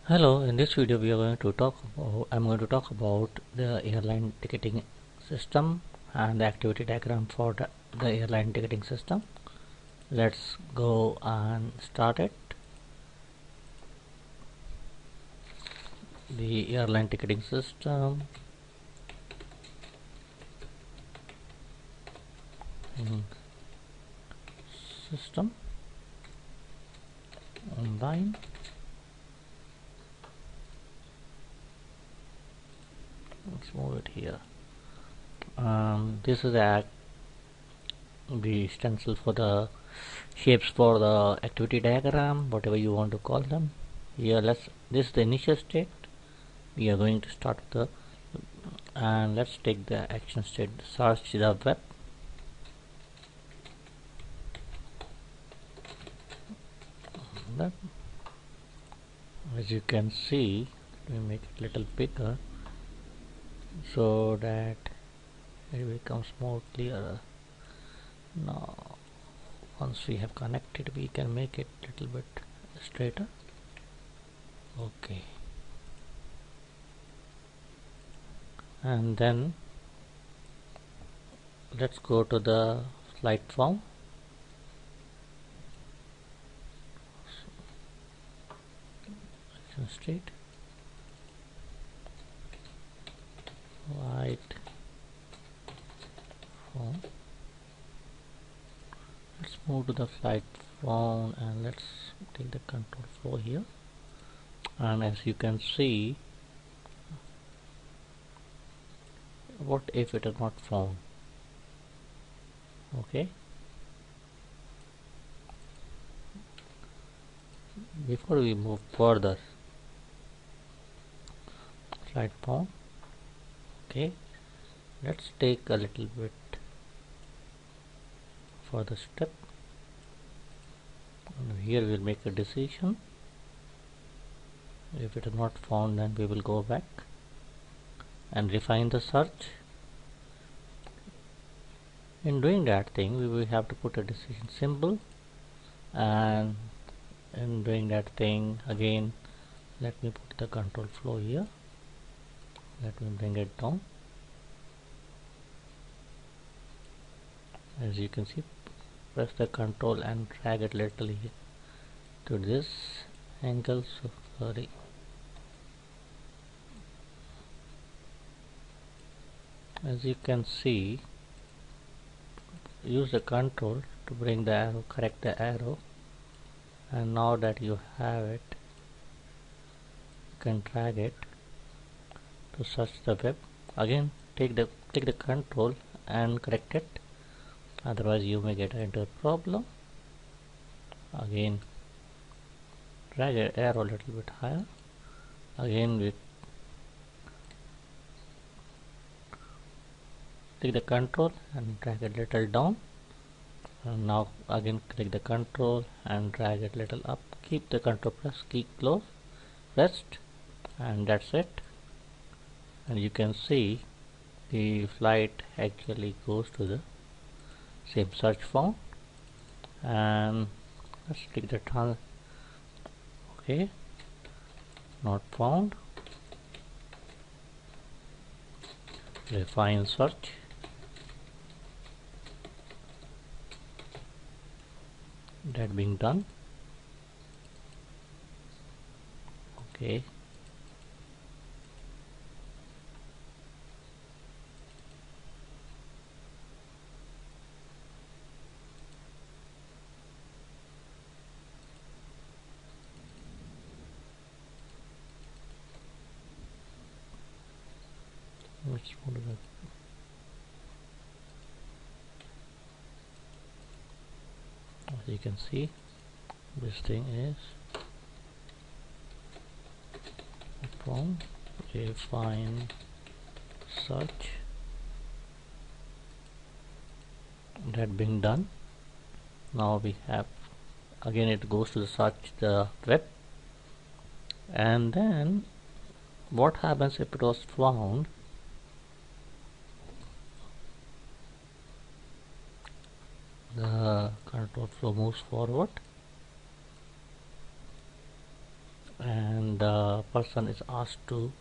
Hello, in this video I'm going to talk about the airline ticketing system and the activity diagram for the airline ticketing system. Let's go and start it. The airline ticketing system online. Let's move it here. This is the stencil for the shapes for the activity diagram, whatever you want to call them. Here, this is the initial state. We are going to start and let's take the action state. Search the web. As you can see, we make it a little bigger so that it becomes more clearer. Now once we have connected, we can make it a little bit straighter. Okay, and then let's go to the flight form. Action state, flight form. Let's move to the flight form and let's take the control flow here. And as you can see, what if it is not found? Okay, before we move further, flight form. Okay, let's take a little bit further step, and here we'll make a decision. If it is not found, then we will go back and refine the search. In doing that thing, we will have to put a decision symbol, and in doing that thing again, let me put the control flow here. Let me bring it down. As you can see, press the control and drag it little here to this angle. So sorry. As you can see, use the control to bring the arrow, correct the arrow, and now that you have it, you can drag it to search the web. Again, take the control and correct it, otherwise you may get into a problem. Again, drag the arrow a little bit higher. Again, we take the control and drag it little down, and now again click the control and drag it little up. Keep the control press, keep close, rest, and that's it. And you can see the flight actually goes to the same search form. And let's take the okay, not found. Refine search. That being done. Okay, let's move to the as you can see, this thing is from refine search. That being done, now we have again it goes to the search the web. And then what happens if it was found? The control flow moves forward and the person is asked to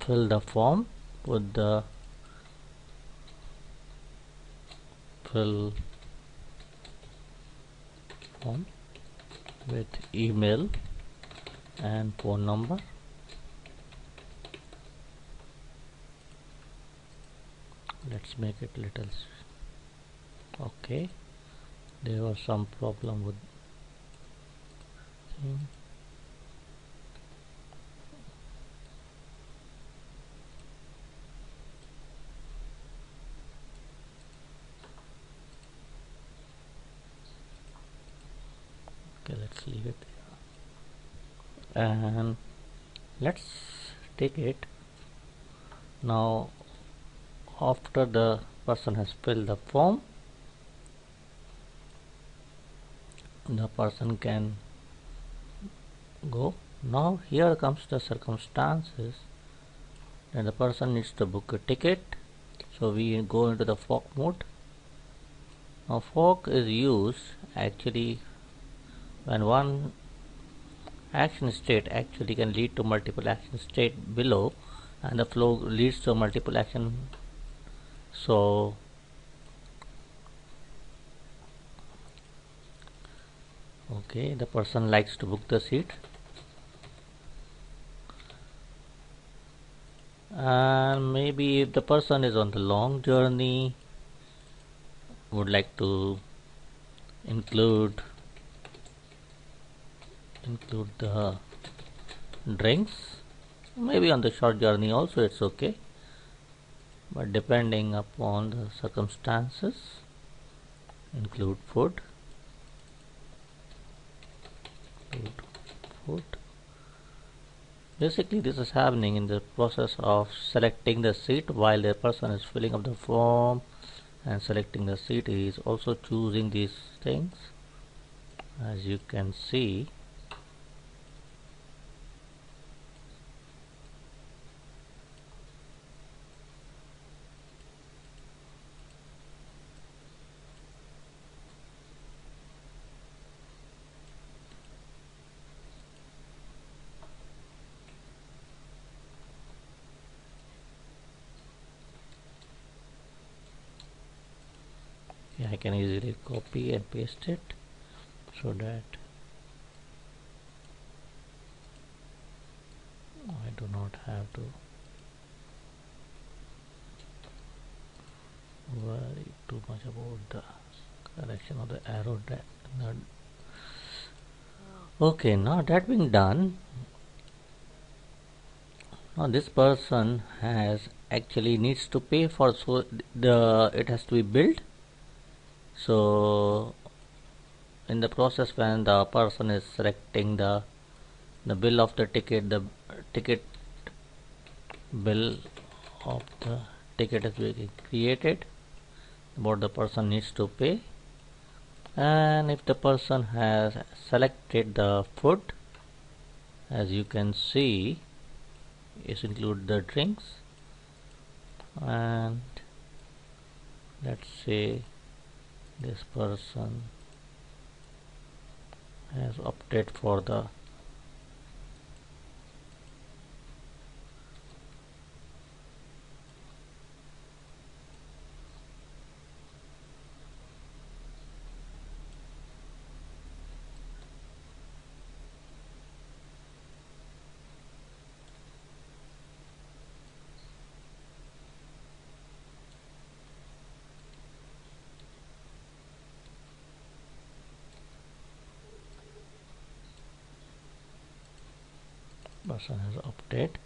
fill the form, put the fill form with email and phone number. Let's make it little. Okay, there was some problem with thing. Okay, let's leave it there. And let's take it now. After the person has filled the form, the person can go. Now here comes the circumstances that the person needs to book a ticket. So we go into the fork mode. Now fork is used actually when one action state actually can lead to multiple action state below, and the flow leads to multiple action. So okay, the person likes to book the seat, and maybe if the person is on the long journey, would like to include the drinks. Maybe on the short journey also it's okay, but depending upon the circumstances, include food. Basically this is happening in the process of selecting the seat. While the person is filling up the form and selecting the seat, he is also choosing these things, as you can see. I can easily copy and paste it so that I do not have to worry too much about the correction of the arrow. Okay, now that being done, now this person has actually needs to pay for, so the it has to be billed. So in the process, when the person is selecting the bill of the ticket, the ticket bill of the ticket is being created, what the person needs to pay. And if the person has selected the food, as you can see, it include the drinks, and let's say this person has opted for the person has opted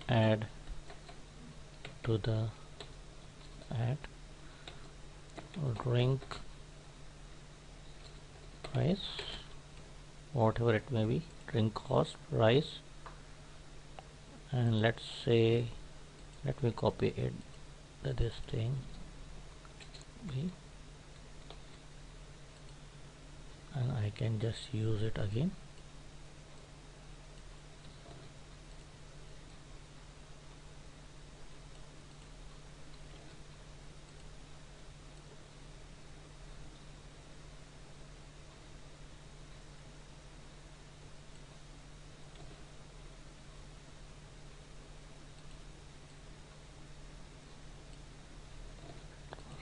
add to the add drink price, whatever it may be, drink cost price, and let's say, let me copy it, this thing B, and I can just use it again.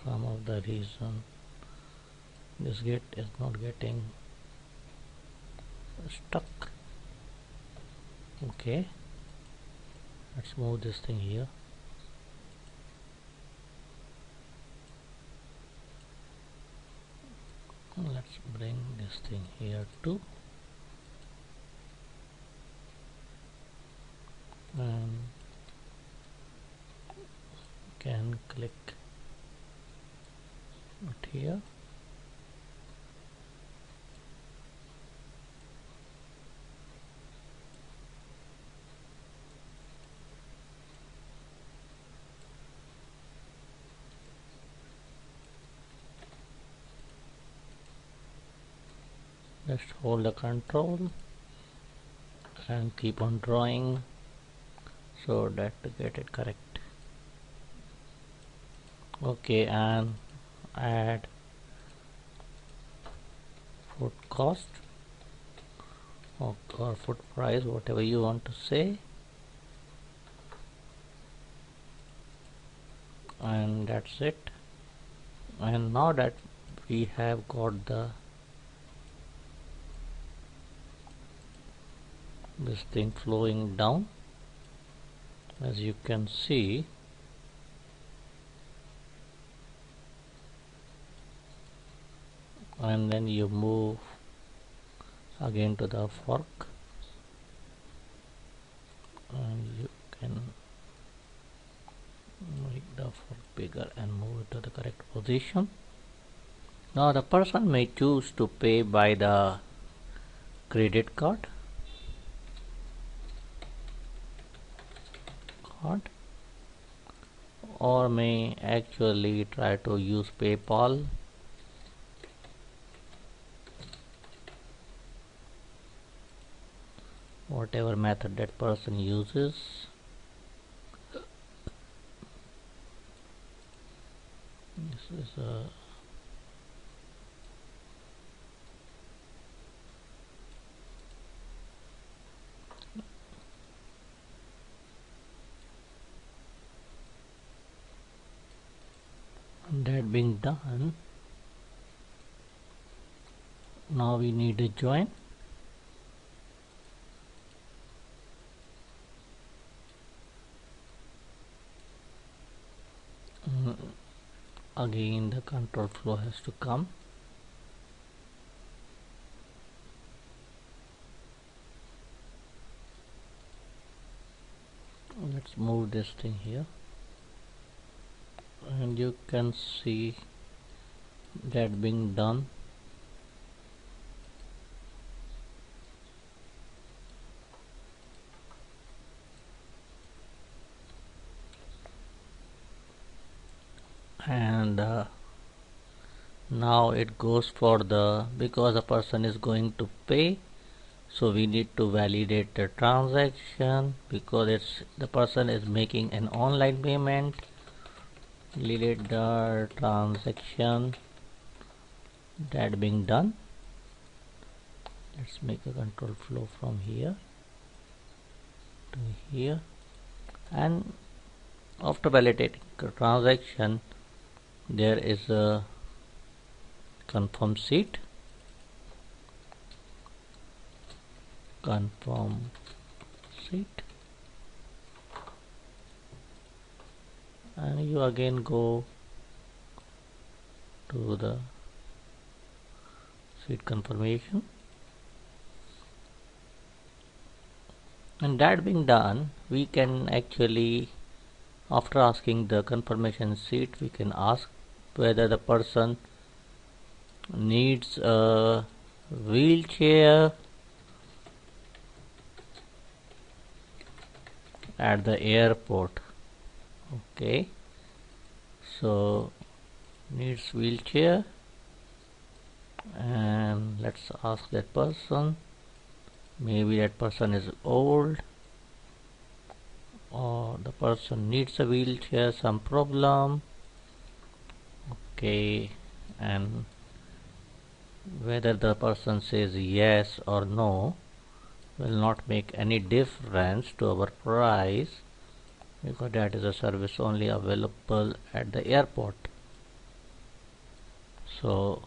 some of the reason this gate is not getting stuck. Okay, let's move this thing here. Let's bring this thing here too, and can click it here. Just hold the control and keep on drawing so that to get it correct. Okay, and add foot cost or foot price, whatever you want to say, and that's it. And now that we have got this thing flowing down, as you can see, and then you move again to the fork and you can make the fork bigger and move it to the correct position. Now the person may choose to pay by the credit card or may actually try to use PayPal. Whatever method that person uses. This is a that being done, now we need a join. Again the control flow has to come. Let's move this thing here, and you can see that being done. And now it goes for because the person is going to pay, so we need to validate the transaction because the person is making an online payment. Validate the transaction. That being done, let's make a control flow from here to here, and after validating the transaction, there is a confirm seat, and you again go to the seat confirmation, and that being done, we can actually, after asking the confirmation seat, we can ask whether the person needs a wheelchair at the airport. Okay, so needs wheelchair, and let's ask that person. Maybe that person is old, or the person needs a wheelchair, some problem. Okay, and whether the person says yes or no will not make any difference to our price, because that is a service only available at the airport. So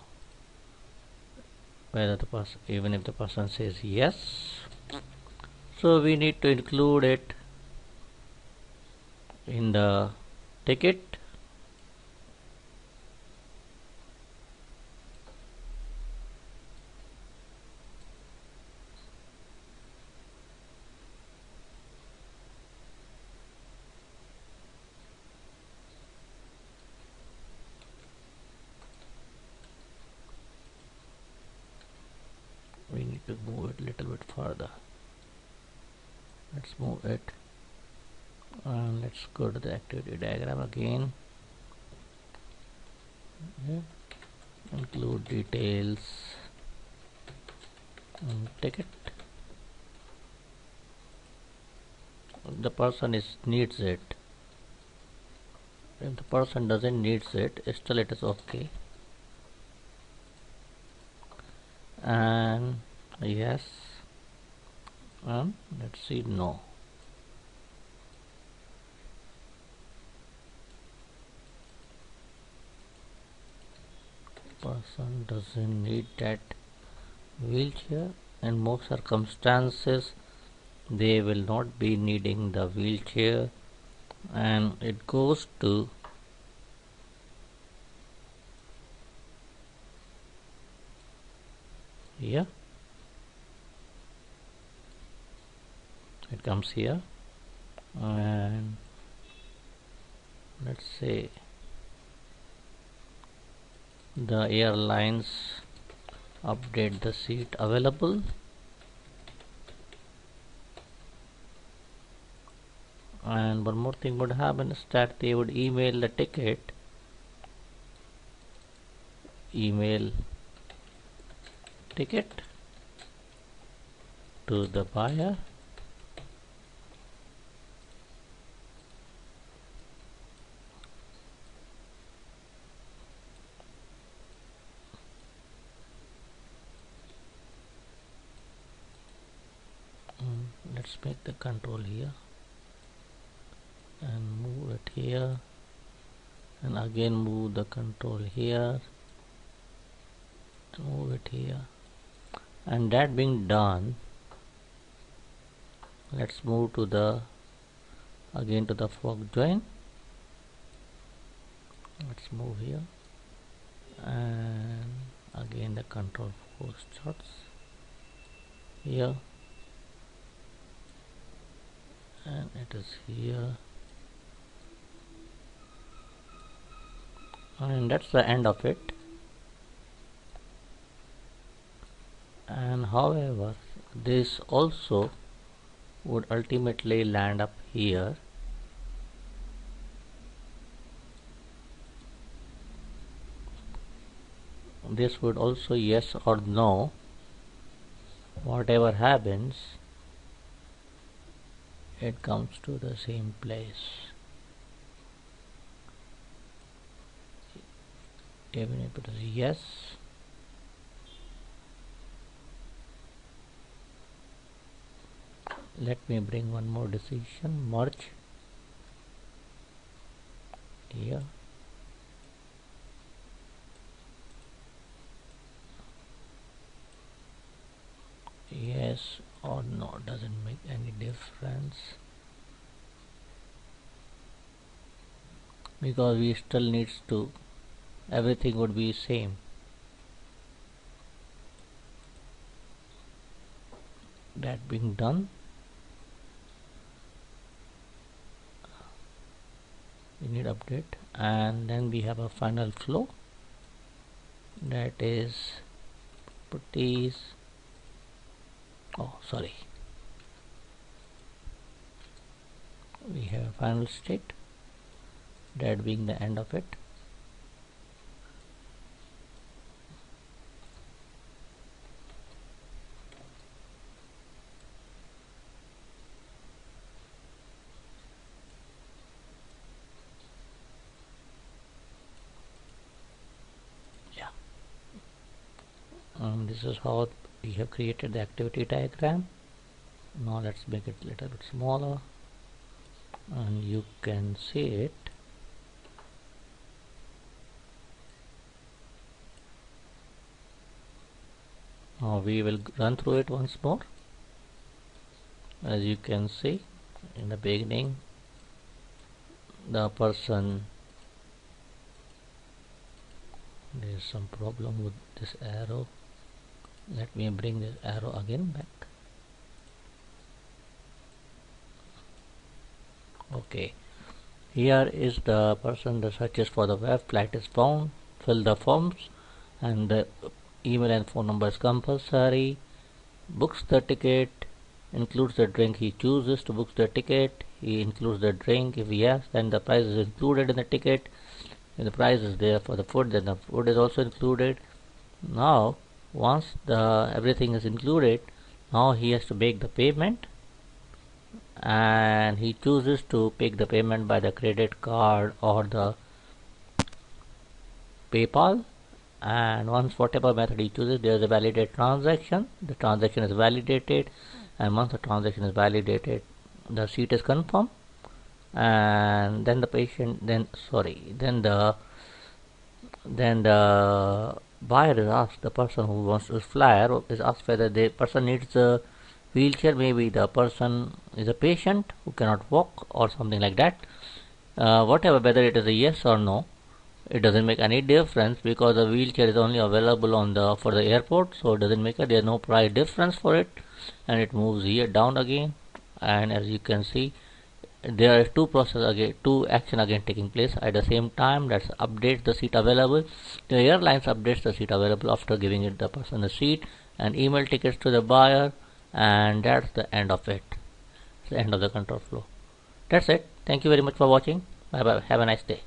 whether the person, even if the person says yes, so we need to include it in the ticket. We need to move it a little bit further. Let's move it, and let's go to the activity diagram again. Yeah. Include details and ticket. The person needs it. If the person doesn't needs it, still it is okay. And yes, and let's see no. Person doesn't need that wheelchair. In most circumstances they will not be needing the wheelchair, and it goes to here. It comes here, and let's say the airlines update the seat available, and one more thing would happen is that they would email the ticket, email ticket to the buyer, let's make the control here and move it here, and again move the control here and move it here. And that being done, let's move to the again to the fork join. Let's move here, and again the control fork starts here, and it is here, and that's the end of it. And however, this also would ultimately land up here, this would also yes or no, whatever happens it comes to the same place. Even if it is yes, let me bring one more decision, merge here, yes or no, doesn't make any difference, because we still needs to, everything would be same. That being done, we need update, and then we have a final flow, that is properties, oh sorry, we have a final state, that being the end of it. Yeah, this is how we have created the activity diagram. Now let's make it a little bit smaller, and you can see it. we will run through it once more. As you can see, in the beginning, the person, there is some problem with this arrow. Let me bring this arrow again back. Okay, here is the person that searches for the web, flight is found, fill the forms, and the email and phone number is compulsory, books the ticket, includes the drink he chooses to book the ticket, he includes the drink. If yes, then the price is included in the ticket. If the price is there for the food, then the food is also included. Now once the everything is included, now he has to make the payment, and he chooses to make the payment by the credit card or the PayPal. And once whatever method he chooses, there is a validate transaction. The transaction is validated, and once the transaction is validated, the seat is confirmed, and then the patient then the buyer is asked, the person who wants to fly is asked whether the person needs a wheelchair. Maybe the person is a patient who cannot walk or something like that. Whatever, whether it is a yes or no, it doesn't make any difference, because the wheelchair is only available on the for the airport, so it doesn't make there's no price difference for it, and it moves here down again. And as you can see, there are two action again taking place at the same time. That's update the seat available. The airlines updates the seat available after giving it the person the seat, and email tickets to the buyer, and that's the end of it. It's the end of the control flow. That's it. Thank you very much for watching. Bye bye. Have a nice day.